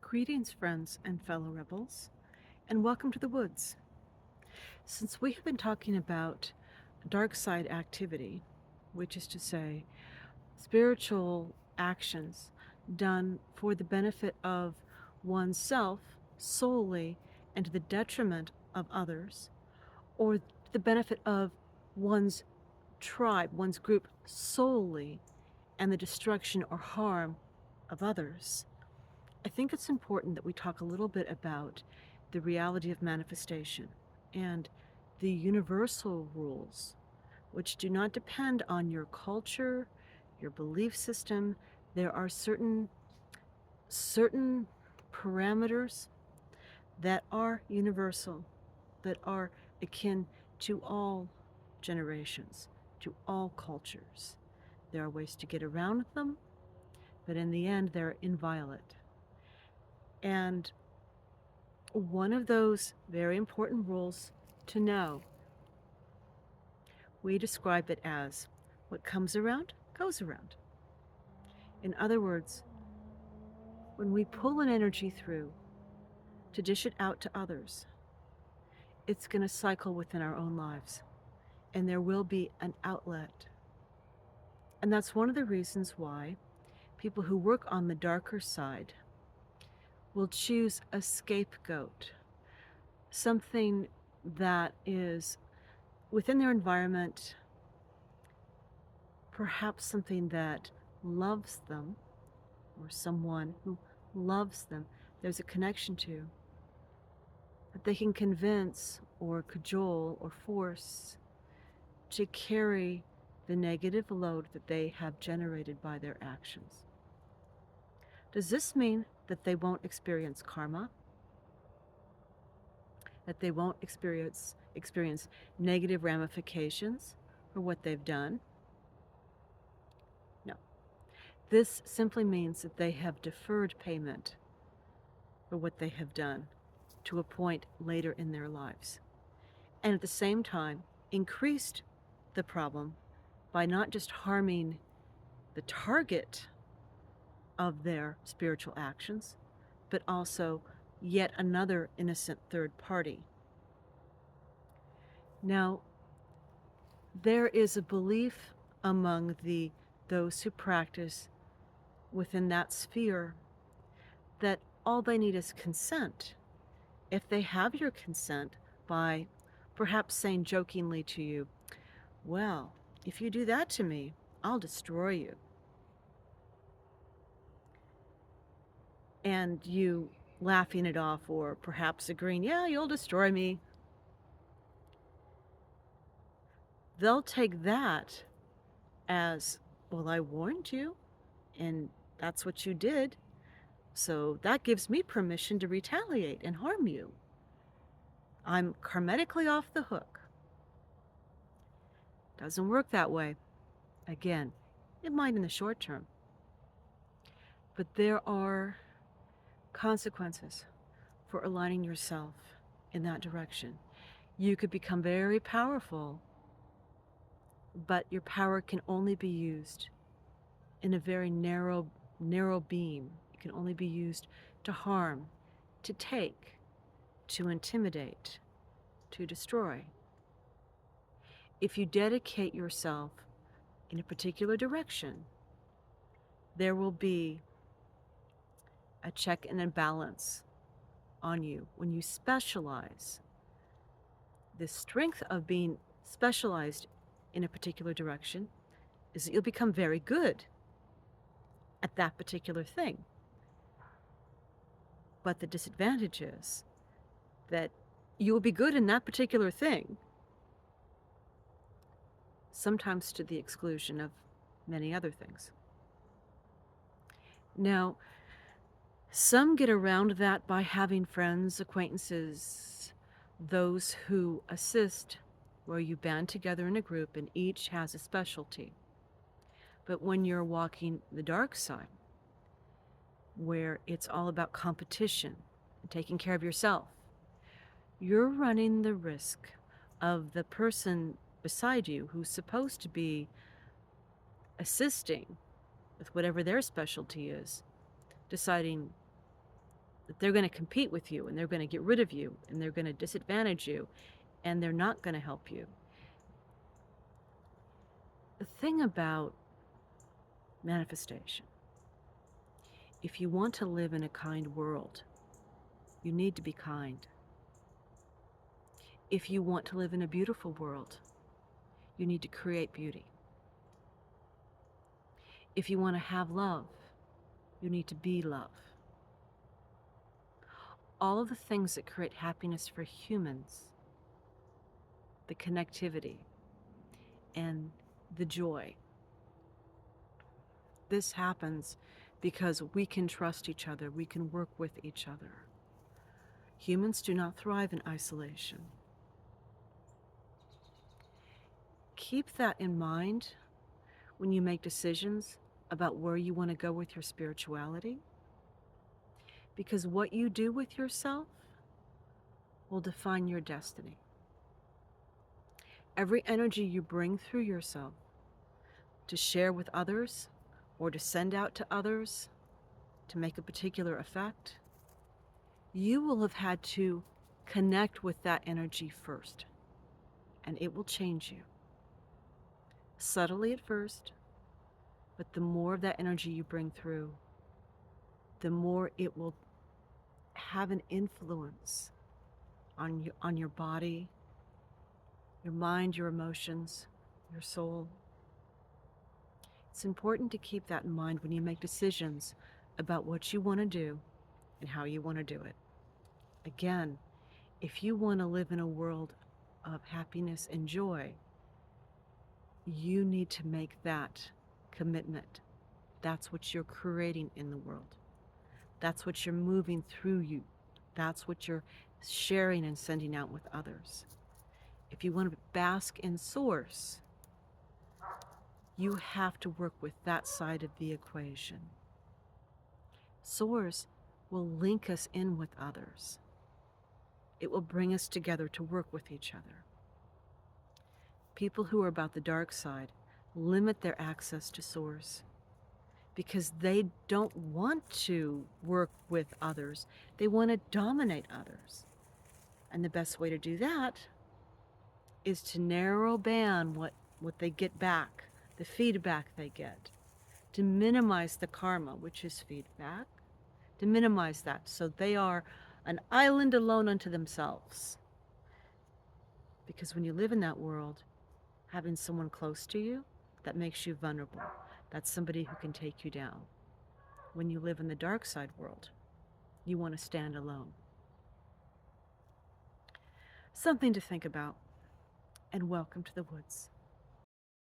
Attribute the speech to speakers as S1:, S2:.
S1: Greetings, friends and fellow rebels, and welcome to the woods. Since we have been talking about dark side activity, which is to say, spiritual actions done for the benefit of oneself solely and to the detriment of others, or the benefit of one's tribe, one's group solely, and the destruction or harm of others, I think it's important that we talk a little bit about the reality of manifestation and the universal rules, which do not depend on your culture, your belief system. There are certain parameters that are universal, that are akin to all generations, to all cultures. There are ways to get around them, but in the end, they're inviolate. And one of those very important rules to know, we describe it as what comes around goes around. In other words, when we pull an energy through to dish it out to others, it's going to cycle within our own lives, and there will be an outlet. And that's one of the reasons why people who work on the darker side will choose a scapegoat, something that is within their environment, perhaps something that loves them, or someone who loves them, there's a connection to, that they can convince or cajole or force to carry the negative load that they have generated by their actions. Does this mean that they won't experience karma? That they won't experience negative ramifications for what they've done? No. This simply means that they have deferred payment for what they have done to a point later in their lives, and at the same time increased the problem by not just harming the target of their spiritual actions, but also yet another innocent third party. Now, there is a belief among those who practice within that sphere that all they need is consent. If they have your consent by perhaps saying jokingly to you, well, if you do that to me, I'll destroy you. And you laughing it off, or perhaps agreeing, yeah, you'll destroy me. They'll take that as, well, I warned you, and that's what you did. So that gives me permission to retaliate and harm you. I'm karmatically off the hook. Doesn't work that way. Again, it might in the short term. But there are consequences for aligning yourself in that direction. You could become very powerful, but your power can only be used in a very narrow beam. It can only be used to harm, to take, to intimidate, to destroy. If you dedicate yourself in a particular direction, there will be a check and a balance on you. When you specialize, the strength of being specialized in a particular direction is that you'll become very good at that particular thing. But the disadvantage is that you will be good in that particular thing, sometimes to the exclusion of many other things. Now, some get around that by having friends, acquaintances, those who assist, where you band together in a group and each has a specialty. But when you're walking the dark side, where it's all about competition and taking care of yourself, you're running the risk of the person beside you who's supposed to be assisting with whatever their specialty is, deciding that they're going to compete with you and they're going to get rid of you and they're going to disadvantage you and they're not going to help you. The thing about manifestation, if you want to live in a kind world, you need to be kind. If you want to live in a beautiful world, you need to create beauty. If you want to have love, you need to be love. All of the things that create happiness for humans, the connectivity and the joy, this happens because we can trust each other, we can work with each other. Humans do not thrive in isolation. Keep that in mind when you make decisions about where you want to go with your spirituality, because what you do with yourself will define your destiny. Every energy you bring through yourself to share with others or to send out to others to make a particular effect, you will have had to connect with that energy first, and it will change you. Subtly at first, but the more of that energy you bring through, the more it will have an influence on your body, your mind, your emotions, your soul. It's important to keep that in mind when you make decisions about what you want to do and how you want to do it. Again, if you want to live in a world of happiness and joy, you need to make that commitment. That's what you're creating in the world. That's what you're moving through you. That's what you're sharing and sending out with others. If you want to bask in source, you have to work with that side of the equation. Source will link us in with others. It will bring us together to work with each other. People who are about the dark side limit their access to source because they don't want to work with others. They want to dominate others. And the best way to do that is to narrow down what they get back, the feedback they get, to minimize the karma, which is feedback, to minimize that so they are an island alone unto themselves. Because when you live in that world, having someone close to you, that makes you vulnerable. That's somebody who can take you down. When you live in the dark side world, you want to stand alone. Something to think about, and welcome to the woods.